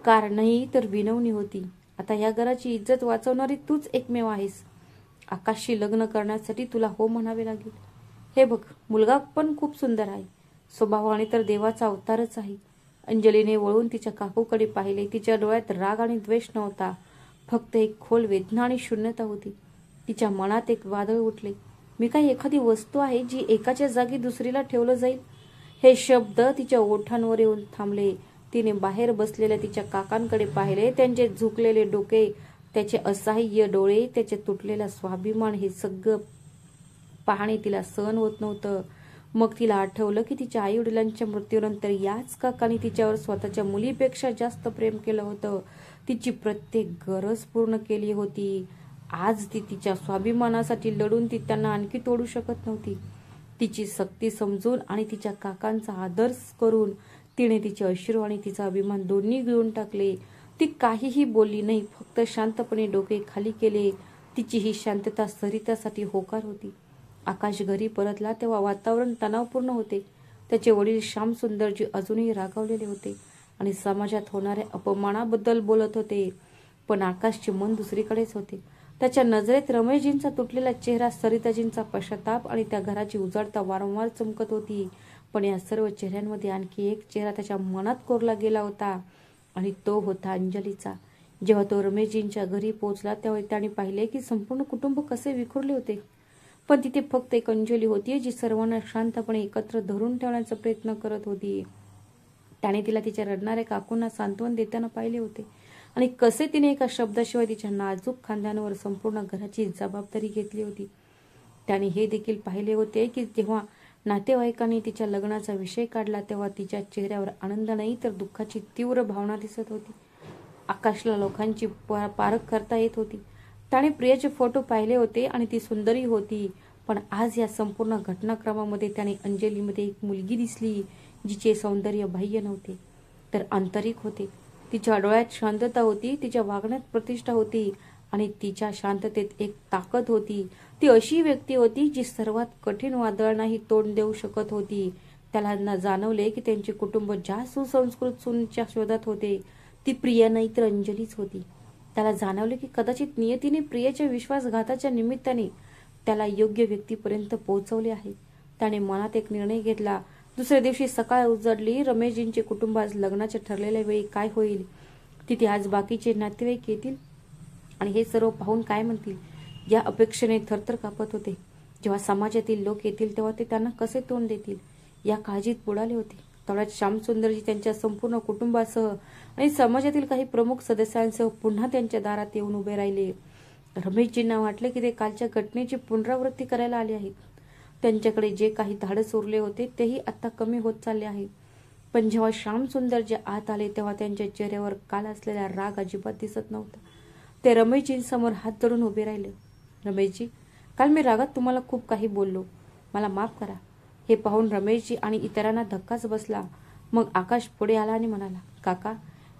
कार नाही तर विनवणी होती. आता या घराची इज्जत वाचवणारी तूच एकमेव आहेस. आकाशशी लग्न करण्यासाठी तुला हो म्हणावे लागेल. हे बघ, मुलगा पण खूप सुंदर आहे, स्वभावाने तर देवाचा अवतारच आहे. अंजलीने वळून तिच्या काकूकडे पाहिले. तिच्या डोळ्यात राग आणि द्वेष नव्हता, फक्त एक खोल वेदना आणि शून्यता होती. तिच्या मनात एक वादळ उठले. मी काही एखादी वस्तू आहे जी एकाच्या जागी दुसरीला ठेवलं जाईल? हे शब्द तिच्या ओठांवर येऊन थांबले. तिने बाहेर बसलेल्या तिच्या काकांकडे पाहिले. त्यांचे झुकलेले डोके, त्याचे असहाय्य डोळे, त्याचे तुटलेला स्वाभिमान, हे सगळं पाहणे तिला सहन होत नव्हतं. मग तिला आठवलं की तिच्या आई वडिलांच्या मृत्यूनंतर याच काकांनी तिच्यावर स्वतःच्या मुलीपेक्षा जास्त प्रेम केलं होतं. तिची प्रत्येक गरज पूर्ण केली होती. आज ती तिच्या स्वाभिमानासाठी लढून ती त्यांना आणखी तोडू शकत नव्हती. तिची सक्ती समजून आणि तिच्या काकांचा आदर करून तिने तिचे अश्रू आणि तिचा अभिमान दोन्ही गिळून टाकले. ती काहीही बोलली नाही, फक्त शांतपणे डोके खाली केले. तिची ही शांतता सरितासाठी होकार होती. आकाश घरी परतला तेव्हा वातावरण तणावपूर्ण होते. त्याचे वडील श्यामसुंदरजी अजूनही रागावलेले होते आणि समाजात होणाऱ्या अपमानाबद्दल बोलत होते. पण आकाशचे मन दुसरीकडेच होते. त्याच्या नजरेत रमेशजींचा तुटलेला चेहरा, सरिताजींचा पश्चाताप आणि त्या घराची उजाडता वारंवार चमकत होती. पण या सर्व चेहऱ्यांमध्ये आणखी एक चेहरा त्याच्या मनात कोरला गेला होता आणि तो होता अंजलीचा. जेव्हा तो रमेशजींच्या घरी पोहोचला तेव्हा त्याने पाहिले की संपूर्ण कुटुंब कसे विखुरले होते. पण तिथे फक्त एक अंजली होती जी सर्वांना शांतपणे एकत्र धरून ठेवण्याचा प्रयत्न करत होती. त्याने तिला तिच्या रडणाऱ्या काकूंना सांत्वन देताना पाहिले होते आणि कसे तिने एका शब्दाशिवाय तिच्या नाजूक खांद्यांवर संपूर्ण घराची जबाबदारी घेतली होती. त्याने हे देखील पाहिले होते की जेव्हा नातेवाईकांनी तिच्या लग्नाचा विषय काढला तेव्हा तिच्या चेहऱ्यावर आनंद नाही तर दुःखाची तीव्र भावना दिसत होती. आकाशला लोकांची पारख करता येत होती. त्याने प्रियाचे फोटो पाहिले होते आणि ती सुंदरी होती. पण आज या संपूर्ण घटनाक्रमामध्ये त्याने अंजलीमध्ये एक मुलगी दिसली जिचे सौंदर्य बाह्य नव्हते तर आंतरिक होते. तिच्या डोळ्यात शांतता होती, तिच्या वागण्यात प्रतिष्ठा होती आणि तिच्या शांततेत एक ताकद होती. ती अशी व्यक्ती होती जी सर्वात कठीण वादळांनाही तोंड देऊ शकत होती. त्याला जाणवले की त्यांचे कुटुंब ज्या सुसंस्कृत सूनच्या शोधात होते ती प्रिया नाही तर अंजलीच होती. त्याला जाणवले की कदाचित नियतीने प्रियाच्या विश्वासघाताच्या निमित्ताने त्याला योग्य व्यक्तीपर्यंत पोहोचवले आहे. त्याने मनात एक निर्णय घेतला. दुसऱ्या दिवशी सकाळ उजडली. रमेशजींचे कुटुंब आज लग्नाच्या ठरलेल्या वेळी काय होईल, तिथे आज बाकीचे नातेवाईक येतील आणि हे सर्व पाहून काय म्हणतील या अपेक्षेने थरथर कापत होते. जेव्हा समाजातील लोक येतील तेव्हा ते त्यांना कसे तोंड देतील या काळजीत बुडाले होते. तेवढ्यात श्यामसुंदरजी त्यांच्या संपूर्ण कुटुंबासह आणि समाजातील काही प्रमुख सदस्यांसह पुन्हा त्यांच्या दारात येऊन उभे राहिले. रमेशजींना वाटले की ते कालच्या घटनेची पुनरावृत्ती करायला आले आहेत. त्यांच्याकडे जे काही धाडस उरले होते तेही आता कमी होत चालले आहे. पण जेव्हा श्यामसुंदरजी आत आले तेव्हा त्यांच्या चेहऱ्यावर काल असलेला राग अजिबात दिसत नव्हता. ते रमेशजींसमोर हात जोडून उभे राहिले. रमेशजी, काल मी रागात तुम्हाला खूप काही बोललो, मला माफ करा. हे पाहून रमेशजी आणि इतरांना धक्काच बसला. मग आकाश पुढे आला आणि म्हणाला, काका,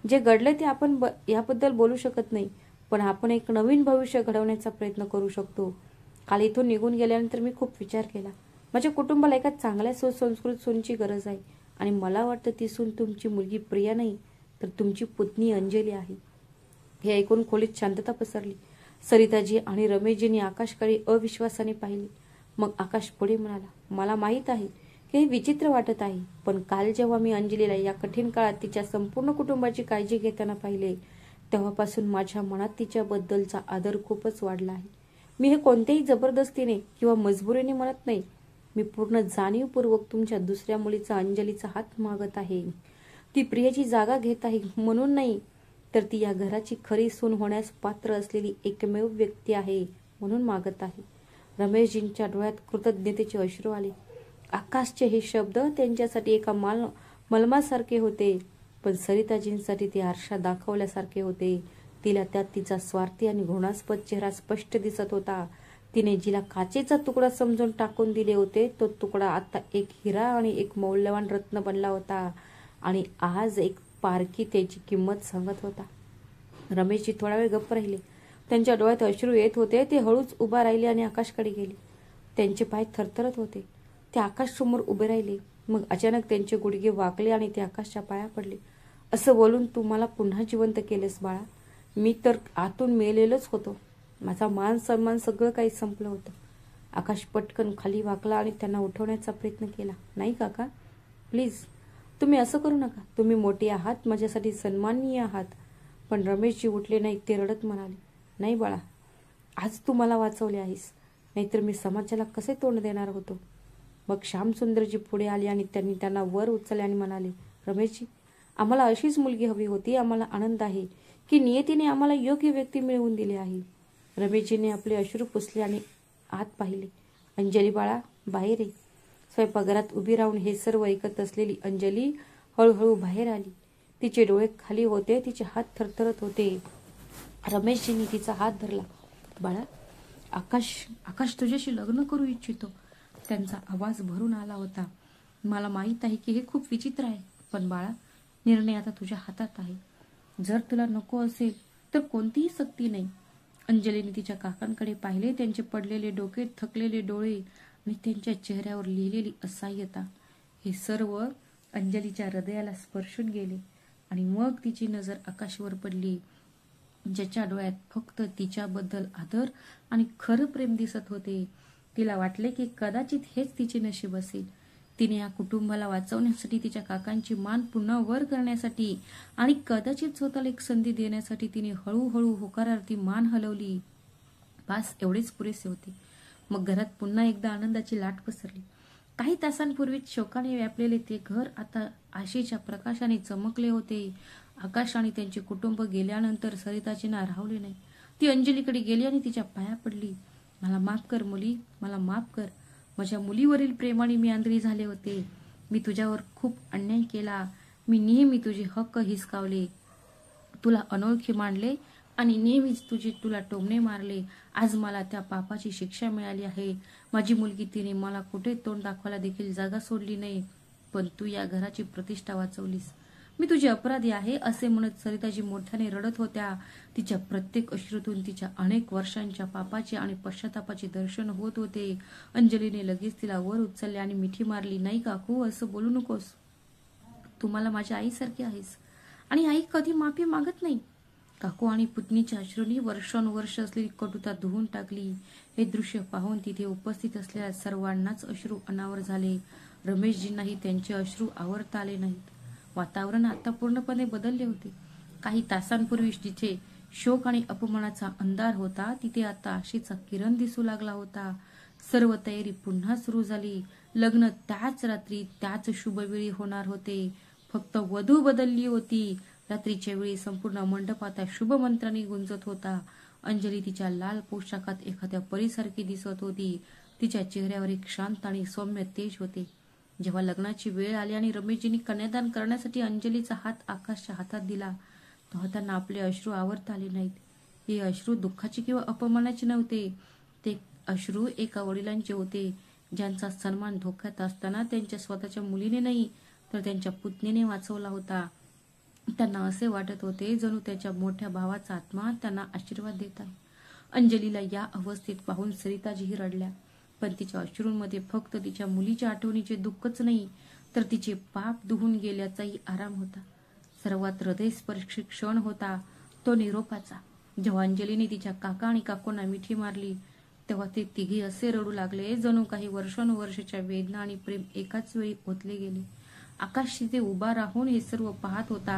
जे घडले ते आपण याबद्दल बोलू शकत नाही, पण आपण एक नवीन भविष्य घडवण्याचा प्रयत्न करू शकतो. काल इथून निघून गेल्यानंतर मी खूप विचार केला. माझ्या कुटुंबाला एका चांगल्या सुसंस्कृत सूनची गरज आहे आणि मला वाटतं ती सून तुमची मुलगी प्रिया नाही तर तुमची पुतणी अंजली आहे. हे ऐकून खोलीत शांतता पसरली. सरिताजी आणि रमेशजींनी आकाशकडे अविश्वासाने पाहिले. मग आकाश पुढे म्हणाला, मला माहीत आहे की हे विचित्र वाटत आहे, पण काल जेव्हा मी अंजलीला या कठीण काळात तिच्या संपूर्ण कुटुंबाची काळजी घेताना पाहिले तेव्हापासून माझ्या मनात तिच्याबद्दलचा आदर खूपच वाढला आहे. मी हे कोणत्याही जबरदस्तीने किंवा मजबुरीने म्हणत नाही. मी पूर्ण जाणीवपूर्वक तुमच्या दुसऱ्या मुलीचा अंजलीचा हात मागत आहे. ती प्रियाची जागा घेत आहे म्हणून नाही, तर ती या घराची खरी सून होण्यास पात्र असलेली एकमेव व्यक्ती आहे म्हणून मागत आहे. रमेशजींच्या डोळ्यात कृतज्ञतेचे अश्रू आले. आकाशचे हे शब्द त्यांच्यासाठी एका मलमासारखे होते, पण सरिताजींसाठी ते आरशा दाखवल्यासारखे होते. तिला त्यात तिचा स्वार्थी आणि घृणास्पद चेहरा स्पष्ट दिसत होता. तिने जिला काचेचा तुकडा समजून टाकून दिले होते तो तुकडा आता एक हिरा आणि एक मौल्यवान रत्न बनला होता आणि आज एक पारखी त्याची किंमत सांगत होता. रमेशजी थोडा वेळ गप्प राहिले. त्यांच्या डोळ्यात अश्रू येत होते. ते हळूच उभा राहिले आणि आकाशकडे गेले. त्यांचे पाय थरथरत होते. ते आकाशसमोर उभे राहिले. मग अचानक त्यांचे गुडघे वाकले आणि ते आकाशच्या पाया पडले. असं बोलून तू मला पुन्हा जिवंत केलेस बाळा. मी तर आतून मेलेलोच होतो. माझा मान सन्मान सगळं काही संपलं होतं. आकाश पटकन खाली वाकला आणि त्यांना उठवण्याचा प्रयत्न केला. नाही काका, प्लीज, तुम्ही असं करू नका. तुम्ही मोठी आहात, माझ्यासाठी सन्माननीय आहात. पण रमेशजी उठले नाहीत. ते रडत म्हणाले, नाही बाळा, आज तू मला वाचवले आहेस, नाहीतर मी समाजाला कसे तोंड देणार होतो. मग श्यामसुंदरजी पुढे आले आणि त्यांनी त्यांना वर उचलले आणि म्हणाले, रमेशजी, आम्हाला अशीच मुलगी हवी होती. आम्हाला आनंद आहे की नियतीने आम्हाला योग्य व्यक्ती मिळवून दिली आहे. रमेशजीने आपले अश्रू पुसले आणि आत पाहिले. अंजली बाळा, बाहेर ये. स्वयंपाकघरात उभी राहून हे सर्व ऐकत असलेली अंजली हळूहळू बाहेर आली. तिचे डोळे खाली होते. तिचे हात थरथरत होते. रमेशजींनी तिचा हात धरला. बाळा, आकाश तुझ्याशी लग्न करू इच्छितो. त्यांचा आवाज भरून आला होता. मला माहीत आहे की हे खूप विचित्र आहे, पण बाळा, निर्णय आता तुझ्या हातात आहे. जर तुला नको असेल तर कोणतीही सक्ती नाही. अंजलीने तिच्या काकांकडे पाहिले. त्यांचे पडलेले डोके, थकलेले डोळे आणि त्यांच्या चेहऱ्यावर लिहिलेली असहाय्यता हे सर्व अंजलीच्या हृदयाला स्पर्शून गेले. आणि मग तिची नजर आकाशवर पडली, ज्याच्या डोळ्यात फक्त तिच्याबद्दल आदर आणि खरं प्रेम दिसत होते. तिला वाटले की कदाचित हेच तिचे नशीब असेल. तिने या कुटुंबाला वाचवण्यासाठी, तिच्या काकांची मान पुन्हा वर करण्यासाठी आणि कदाचित स्वतःला एक संधी देण्यासाठी तिने हळूहळू होकारार्थी मान हलवली. बस एवढेच पुरेसे होते. मग घरात पुन्हा एकदा आनंदाची लाट पसरली. काही तासांपूर्वीच शोकाने व्यापलेले ते घर आता आशेच्या प्रकाशाने चमकले होते. आकाश आणि त्यांचे कुटुंब गेल्यानंतर सरिताजींना राहवले नाही. ती अंजलीकडे गेली आणि तिच्या पाया पडली. मला माफ कर मुली, मला माफ कर. माझ्या मुलीवरील प्रेमाने मी आंधळी झाले होते. मी तुझ्यावर खूप अन्याय केला. मी नेहमी तुझे हक्क हिसकावले, तुला अनोळखी मानले आणि नेहमीच तुला टोमणे मारले. आज मला त्या पापाची शिक्षा मिळाली आहे. माझी मुलगी, तिने मला कुठे तोंड दाखवायला देखील जागा सोडली नाही, पण तू या घराची प्रतिष्ठा वाचवलीस. मी तुझी अपराधी आहे असे म्हणत सरिताजी मोठ्याने रडत होत्या. तिच्या प्रत्येक अश्रूतून तिच्या अनेक वर्षांच्या पापाचे आणि पश्चातापाचे दर्शन होत होते. अंजलीने लगेच तिला वर उचलले आणि मिठी मारली. नाही काकू, असं बोलू नकोस. तू मला माझ्या आईसारखी आहेस आणि आई कधी माफी मागत नाही. काकू आणि पुतणीच्या अश्रूंनी वर्षानुवर्ष असलेली कटुता धुवून टाकली. हे दृश्य पाहून तिथे उपस्थित असलेल्या सर्वांनाच अश्रू अनावर झाले. रमेशजींनाही त्यांचे अश्रू आवरता आले नाहीत. वातावरण आता पूर्णपणे बदलले होते. काही तासांपूर्वी जिथे शोक आणि अपमानाचा अंधार होता तिथे आता आशेचा किरण दिसू लागला होता. सर्व तयारी पुन्हा सुरू झाली. लग्न त्याच रात्री त्याच शुभवेळी होणार होते. फक्त वधू बदलली होती. रात्रीच्या वेळी संपूर्ण मंडप आता शुभ मंत्रांनी गुंजत होता. अंजली तिच्या लाल पोशाखात एखाद्या परीसारखी दिसत होती. तिच्या चेहऱ्यावर एक शांत आणि सौम्य तेज होते. जेव्हा लग्नाची वेळ आली आणि रमेशजींनी कन्यादान करण्यासाठी अंजलीचा हात आकाशच्या हातात दिला तेव्हा त्यांना आपले अश्रू आवरता आले नाहीत. हे अश्रू दुःखाचे किंवा अपमानाचे नव्हते. ते अश्रू एका वडिलांचे होते ज्यांचा सन्मान धोक्यात असताना त्यांच्या स्वतःच्या मुलीने नाही तर त्यांच्या पुतणीने वाचवला होता. त्यांना असे वाटत होते जणू त्याच्या मोठ्या भावाचा आत्मा त्यांना आशीर्वाद देत आहे. अंजलीला या अवस्थेत पाहून सरिताजीही रडल्या. पण तिच्या अश्रूंमध्ये फक्त तिच्या मुलीच्या आठवणीचे दुःखच नाही तर तिचे पाप धुवून गेल्याचाही आराम होता. सर्वात हृदयस्पर्शी क्षण होता तो निरोपाचा. जेव्हा अंजलीने तिच्या काका आणि काकूंना मिठी मारली तेव्हा ते तिघी असे रडू लागले जणू काही वर्षानुवर्षाच्या वेदना आणि प्रेम एकाच वेळी ओतले गेले. आकाश तिथे उभा राहून हे सर्व पाहत होता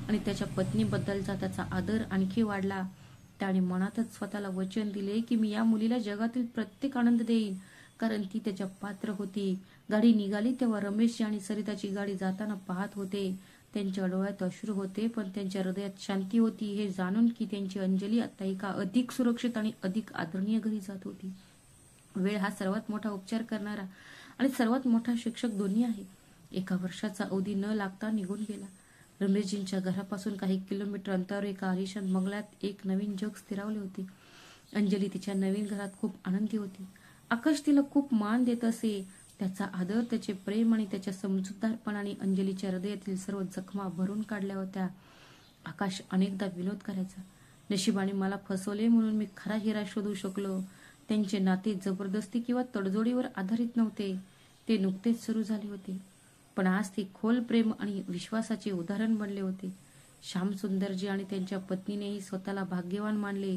आणि त्याच्या पत्नीबद्दलचा त्याचा आदर आणखी वाढला. त्याने मनातच स्वतःला वचन दिले की मी या मुलीला जगातील प्रत्येक आनंद देईन कारण ती त्याच्या पात्र होती. गाडी निघाली तेव्हा रमेशची आणि सरिताची गाडी जाताना पाहत होते. त्यांच्या डोळ्यात अश्रू होते पण त्यांच्या हृदयात शांती होती हे जाणून की त्यांची अंजली आता एका अधिक सुरक्षित आणि अधिक आदरणीय घरी जात होती. वेळ हा सर्वात मोठा उपचार करणारा आणि सर्वात मोठा शिक्षक दोन्ही आहे. 1 वर्षाचा अवधी न लागता निघून गेला. रमेशजींच्या घरापासून काही किलोमीटर अंतरावर एका आलिशान बंगल्यात एक नवीन जग स्थिरावले होते. अंजली तिच्या नवीन घरात खूप आनंदी होती. आकाश तिला खूप मान देत असे. त्याचा आदर, त्याचे प्रेम आणि त्याच्या समजूतदारपणाने अंजलीच्या हृदयातील सर्व जखमा भरून काढल्या होत्या. आकाश अनेकदा विनोद करायचा, नशिबाने मला फसवले म्हणून मी खरा हिरा शोधू शकलो. त्यांचे नाते जबरदस्ती किंवा तडजोडीवर आधारित नव्हते. ते नुकतेच सुरू झाले होते पण आज ते खोल प्रेम आणि विश्वासाचे उदाहरण बनले होते. श्यामसुंदरजी आणि त्यांच्या पत्नीनेही स्वतःला भाग्यवान मानले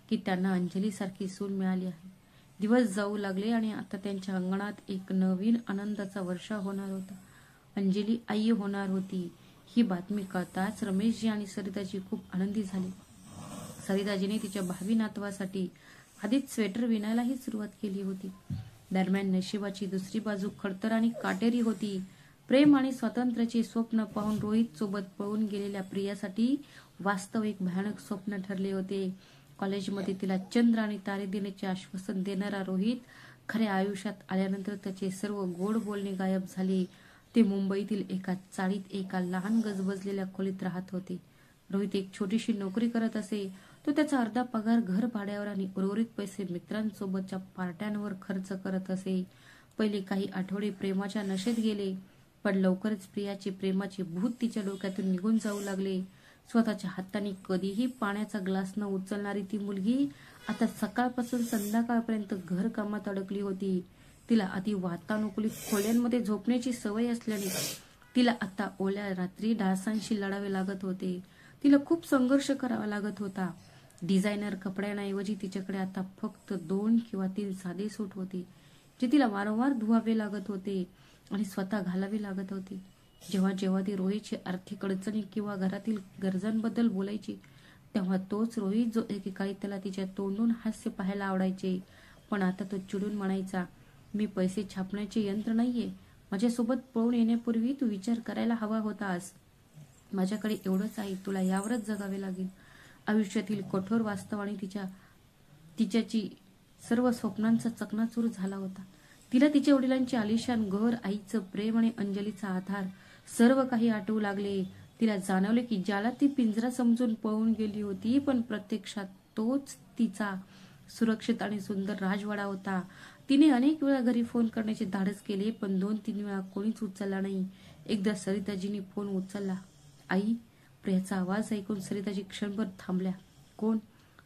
की त्यांना अंजलीसारखी सून मिळाली आहे. दिवस जाऊ लागले आणि आता त्यांच्या अंगणात एक नवीन आनंदाचा वर्षा होणार होता. अंजली आई होणार होती. ही बातमी कळताच रमेशजी आणि सरिताजी खूप आनंदी झाले. सरिताजीने तिच्या भावी नातवासाठी आधीच स्वेटर विणायलाही सुरुवात केली होती. दरम्यान नशिबाची दुसरी बाजू खडतर आणि काटेरी होती. प्रेम आणि स्वातंत्र्याचे स्वप्न पाहून रोहित सोबत पळून गेलेल्या प्रियासाठी वास्तव एक भयानक स्वप्न ठरले होते. कॉलेजमध्ये तिला चंद्र आणि तारे देण्याचे आश्वासन देणारा रोहित खऱ्या आयुष्यात आल्यानंतर त्याचे सर्व गोड बोलणे गायब झाले. ते मुंबईतील एका चाळीत एका लहान गजबजलेल्या खोलीत राहत होते. रोहित एक छोटीशी नोकरी करत असे. तो त्याचा अर्धा पगार घर भाड्यावर आणि उर्वरित पैसे मित्रांसोबतच्या पार्ट्यांवर खर्च करत असे. पहिले काही आठवडे प्रेमाच्या नशेत गेले पण लवकरच प्रियाचे प्रेमाचे भूत तिच्या डोक्यातून निघून जाऊ लागले. स्वतःच्या हाताने कधीही पाण्याचा ग्लास न उचलणारी ती मुलगी आता सकाळपासून संध्याकाळपर्यंत घर कामात अडकली होती. तिला आधी वातानुकूलित खोल्यांमध्ये झोपण्याची सवय असल्याने तिला आता ओल्या रात्री डासांशी लढावे लागत होते. तिला खूप संघर्ष करावा लागत होता. डिझायनर कपड्यांऐवजी तिच्याकडे आता फक्त 2 किंवा 3 साधे सूट होते जे तिला वारंवार धुवावे लागत होते आणि स्वतः घालावे लागत होते. जेव्हा जेव्हा ती रोहितची आर्थिक अडचणी किंवा घरातील गरजांबद्दल बोलायची तेव्हा तोच रोहित जो एकेकाळी त्याला तिच्या तोंडून हास्य पाहायला आवडायचे पण आता तो चिडून म्हणायचा, मी पैसे छापण्याचे यंत्र नाहीये. माझ्यासोबत पळून येण्यापूर्वी तू विचार करायला हवा होतास. माझ्याकडे एवढंच आहे, तुला यावरच जगावे लागेल. आयुष्यातील कठोर वास्तव आणि तिच्याची सर्व स्वप्नांचा चकनाचूर झाला होता. तिला तिच्या वडिलांचे आलिशान घर, आईचं प्रेम आणि अंजलीचा आधार सर्व काही आठवू लागले. तिला जाणवले की ज्याला ती पिंजरा समजून पळून गेली होती पण प्रत्यक्षात तोच तिचा सुरक्षित आणि सुंदर राजवाडा होता. तिने अनेक वेळा घरी फोन करण्याचे धाडस केले पण 2-3 वेळा कोणीच उचलला नाही. एकदा सरिताजींनी फोन उचलला. आई, प्रियाचा आवाज ऐकून सरिताजी क्षणभर थांबल्या. कोण?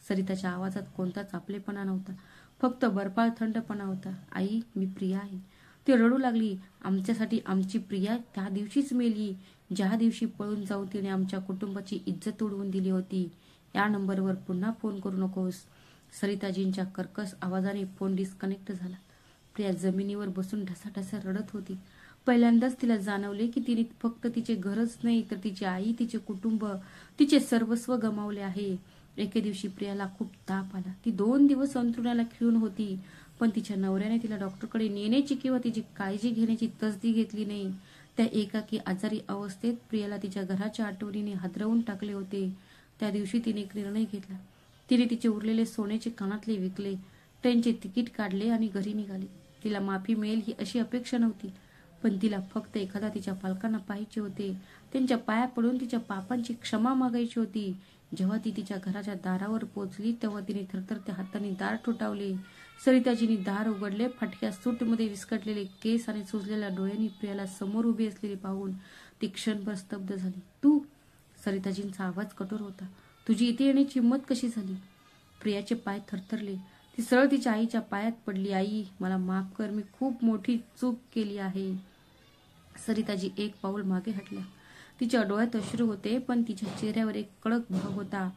सरिताच्या आवाजात कोणताच आपलेपणा नव्हता, फक्त बर्फाळ थंडपणा होता. आई, मी प्रिया आहे. ती रडू लागली. आमच्यासाठी आमची प्रिया त्या दिवशीच मेली ज्या दिवशी पळून जाऊन तिने आमच्या कुटुंबाची इज्जत उडवून दिली होती. या नंबरवर पुन्हा फोन करू नकोस. सरिताजींच्या कर्कश आवाजाने फोन डिस्कनेक्ट झाला. प्रिया जमिनीवर बसून ढसाढसा रडत होती. पहिल्यांदाच तिला जाणवले की तिने फक्त तिचे घरच नाही तर तिची आई, तिचे कुटुंब, तिचे सर्वस्व गमावले आहे. एके दिवशी प्रियाला खूप ताप आला. ती 2 दिवस अंथरुणाला खिळून होती, पण तिच्या नवऱ्याने तिला डॉक्टरकडे नेण्याची किंवा तिची काळजी घेण्याची तसदी घेतली नाही. त्या एकाकी आजारी अवस्थेत प्रियाला तिच्या घराच्या आठवणीने हादरवून टाकले होते. त्या दिवशी तिने एक निर्णय घेतला. तिने तिचे उरलेले सोन्याचे कानातले विकले, ट्रेनचे तिकीट काढले आणि घरी निघाली. तिला माफी मिळेल ही अशी अपेक्षा नव्हती, पण तिला फक्त एकदा तिच्या पालकांना पाहायचे होते. त्यांच्या पाया पडून तिच्या पापांची क्षमा मागायची होती. जेव्हा ती तिच्या घराच्या दारावर पोहोचली तेव्हा तिने थरथरत्या हाताने दार ठोठावले. सरिताजींनी दार उघडले. फाटक्या सूटमध्ये विस्कटलेले केस आणि सुजलेल्या डोळ्यांनी प्रियाला समोर उभी असलेली पाहून ती क्षणभर स्तब्ध झाली. तू? सरिताजींचा आवाज कठोर होता. तुझी इथे येण्याची हिंमत कशी झाली? प्रियाचे पाय थरथरले. ती सरळ तिच्या आईच्या पायात पडली. आई, मला माफ कर, मी खूप मोठी चूक केली आहे. सरिताजी एक पाऊल मागे हटल्या. तिच्या डोळ्यात अश्रू होते, पण तिच्या चेहऱ्यावर एक कडक भाव होता.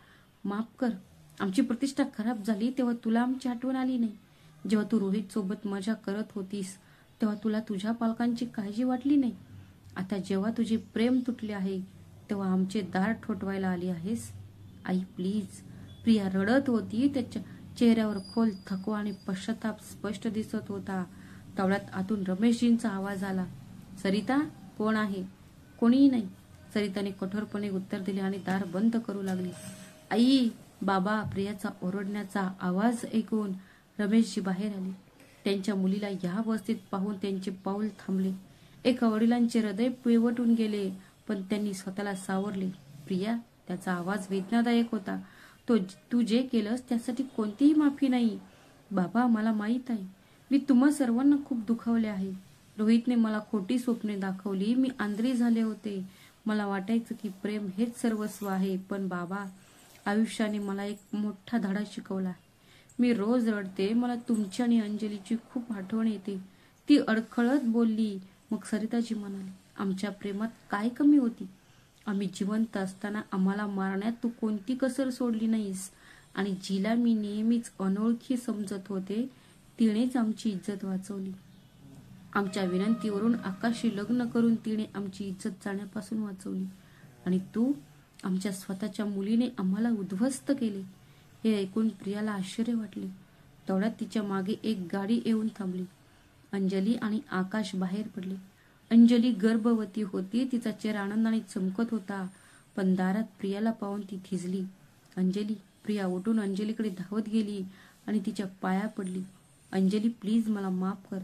माफ कर. आमची प्रतिष्ठा खराब झाली तेव्हा तुला आमची आठवण आली नाही. जेव्हा तू रोहित सोबत मजा करत होतीस तेव्हा तुला तुझ्या पालकांची काळजी वाटली नाही. आता जेव्हा तुझे प्रेम तुटले आहे तेव्हा आमचे दार ठोठवायला आली आहेस. आई प्लीज. प्रिया रडत होती. त्याच्या चेहऱ्यावर खोल थकवा आणि पश्चाताप स्पष्ट दिसत होता. तेवढ्यात आतून रमेशजींचा आवाज आला. सरिता, कोण आहे? कोणीही नाही. सरिताने कठोरपणे उत्तर दिले आणि दार बंद करू लागली. आई, बाबा. प्रियाचा ओरडण्याचा आवाज ऐकून रमेशजी बाहेर आले. त्यांच्या मुलीला या अवस्थेत पाहून त्यांचे पाऊल थांबले. एका वडिलांचे हृदय पिळवटून गेले, पण त्यांनी स्वतःला सावरले. प्रिया, त्याचा आवाज वेदनादायक होता. तू जे केलंस त्यासाठी कोणतीही माफी नाही. बाबा, मला माहीत आहे, मी तुम्हा सर्वांना खूप दुखावले आहे. रोहितने मला खोटी स्वप्ने दाखवली. मी आंधळी झाले होते. मला वाटायचं की प्रेम हेच सर्वस्व आहे. पण बाबा, आयुष्याने मला एक मोठा धडा शिकवला. मी रोज रडते. मला तुमची आणि अंजलीची खूप आठवण येते. ती अडखळत बोलली. मग सरिताजी म्हणाली, आमच्या प्रेमात काय कमी होती? आम्ही जिवंत असताना आम्हाला मारण्यात तू कोणती कसर सोडली नाहीस. आणि जिला मी नेहमीच अनोळखी समजत होते तिनेच आमची इज्जत वाचवली. आमच्या विनंतीवरून आकाशी लग्न करून तिने आमची इज्जत जाण्यापासून वाचवली. आणि तू? आमच्या स्वतःच्या मुलीने आम्हाला उद्ध्वस्त केले. हे ऐकून प्रियाला आश्चर्य वाटले. तेवढ्यात तिच्या मागे एक गाडी येऊन थांबली. अंजली आणि आकाश बाहेर पडले. अंजली गर्भवती होती. तिचा चेहरा आनंदाने चमकत होता, पण दारात प्रियाला पाहून ती थिजली. अंजली. प्रिया उठून अंजलीकडे धावत गेली आणि तिच्या पाया पडली. अंजली प्लीज, मला माफ कर.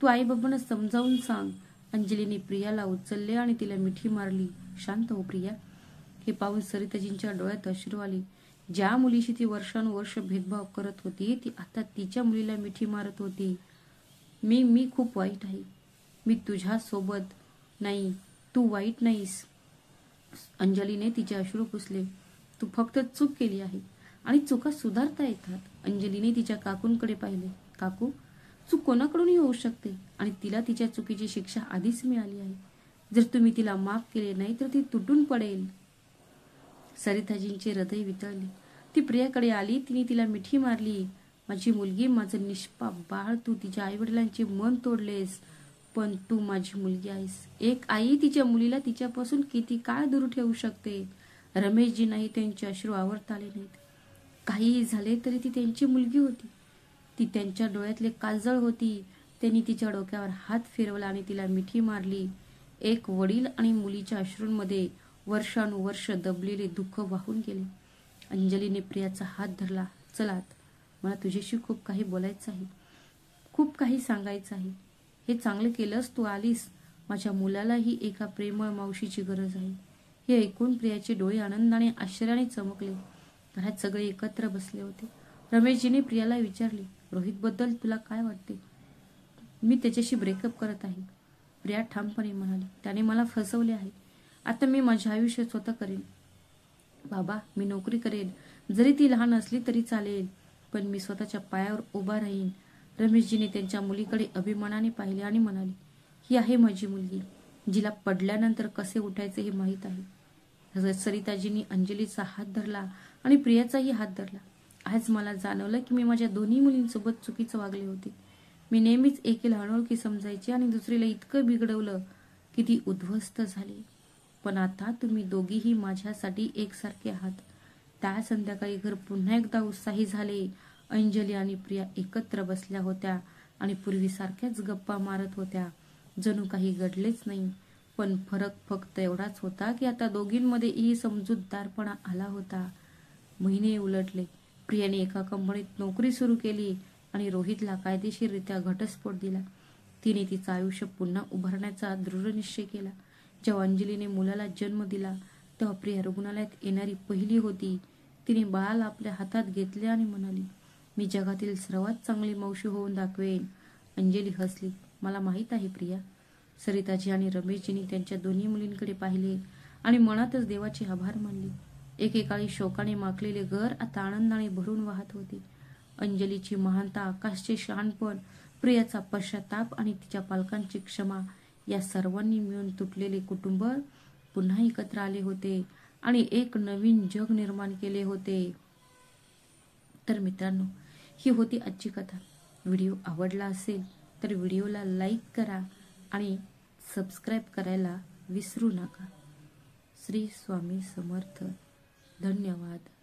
तू आई बाबांना समजावून सांग. अंजलीने प्रियाला उचलले आणि तिला मिठी मारली. शांत हो प्रिया. हे पाहून सरिताजींच्या डोळ्यात अश्रू आले. ज्या मुलीशी ती वर्षानुवर्ष भेदभाव करत होती ती आता तिच्या मुलीला मिठी मारत होती. मी खूप वाईट आहे. मी तुझ्या सोबत नाही. तू वाईट नाहीस. अंजलीने तिचे अश्रू पुसले. तू फक्त चूक केली आहे आणि चुका सुधारता येतात. अंजलीने तिच्या काकूंकडे पाहिले. काकू, चूक कोणाकडूनही होऊ शकते आणि तिला तिच्या चुकीची शिक्षा आधीच मिळाली आहे. जर तुम्ही तिला माफ केले नाही तर ती तुटून पडेल. सरिताजींचे हृदय वितळले. ती प्रियाकडे आली. तिने तिला मिठी मारली. माझी मुलगी, माझं निष्पाप बाळ, तू तिच्या आई वडिलांचे मन तोडलेस, पण तू माझी मुलगी आहेस. एक आई तिच्या मुलीला तिच्यापासून किती काळ दूर ठेवू शकते? रमेशजींनाही त्यांचे अश्रू आवरता आले नाहीत. काहीही झाले तरी ती त्यांची मुलगी होती. ती त्यांच्या डोळ्यातले काजळ होती. त्यांनी तिच्या डोक्यावर हात फिरवला आणि तिला मिठी मारली. एक वडील आणि मुलीच्या अश्रूंमध्ये वर्षानुवर्ष दबलेले दुःख वाहून गेले. अंजलीने प्रियाचा हात धरला. चलात, मला तुझ्याशी खूप काही बोलायचं आहे, खूप काही सांगायचं आहे. हे चांगलं केलंस, तू आलीस. माझ्या मुलालाही एका प्रेमळ मावशीची गरज आहे. हे ऐकून प्रियाचे डोळे आनंदाने आश्चर्याने चमकले. घरात सगळे एकत्र बसले होते. रमेशजीने प्रियाला विचारले, रोहितबद्दल तुला काय वाटते? मी त्याच्याशी ब्रेकअप करत आहे. प्रिया ठामपणे म्हणाली, त्याने मला फसवले आहे. आता मी माझे आयुष्य स्वतः करेन. बाबा, मी नोकरी करेन. जरी ती लहान असली तरी चालेल, पण मी स्वतःच्या पायावर उभा राहीन. रमेशजीने त्यांच्या मुलीकडे अभिमानाने पाहिले आणि म्हणाले, ही आहे माझी मुलगी, जिला पडल्यानंतर कसे उठायचे हे माहीत आहे. सरिताजींनी अंजलीचा हात धरला आणि प्रियाचाही हात धरला. आज मला जाणवलं की मी माझ्या दोन्ही मुलींसोबत चुकीचं वागले होते. मी नेहमीच एकीला अनोळखी समजायची आणि दुसरीला इतकं बिघडवलं की ती उद्ध्वस्त झाली. पण आता तुम्ही दोघीही माझ्यासाठी एकसारखे आहात. त्या संध्याकाळी घर पुन्हा एकदा उत्साही झाले. अंजली आणि प्रिया एकत्र बसल्या होत्या आणि पूर्वीसारख्याच गप्पा मारत होत्या. जणू काही घडलेच नाही. पण फरक फक्त एवढाच होता की आता दोघींमध्येही समजूतदारपणा आला होता. महिने उलटले. प्रियाने एका कंपनीत नोकरी सुरू केली आणि रोहितला कायदेशीररित्या घटस्फोट दिला. तिने तिचं आयुष्य पुन्हा उभारण्याचा दृढनिश्चय केला. जेव्हा अंजलीने मुलाला जन्म दिला तेव्हा प्रिया रुग्णालयात येणारी पहिली होती. तिने बाळाला आपल्या हातात घेतले आणि म्हणाली, मी जगातील सर्वात चांगली मावशी होऊन दाखवेन. अंजली हसली. मला माहीत आहे प्रिया. सरिताजी आणि रमेशजींनी त्यांच्या दोन्ही मुलींकडे पाहिले आणि मनातच देवाचे आभार मानले. एकेकाळी शोकाने माखलेले घर आता आनंदाने भरून वाहत होते. अंजलीची महानता, आकाशचे शहाणपण, प्रियाचा पश्चाताप आणि तिच्या पालकांची क्षमा या सर्वांनी मिळून तुटलेले कुटुंब पुन्हा एकत्र आले होते आणि एक नवीन जग निर्माण केले होते. तर मित्रांनो, ही होती आजची कथा. व्हिडिओ आवडला असेल तर व्हिडिओला लाईक करा आणि सबस्क्राईब करायला विसरू नका. श्री स्वामी समर्थ. धन्यवाद.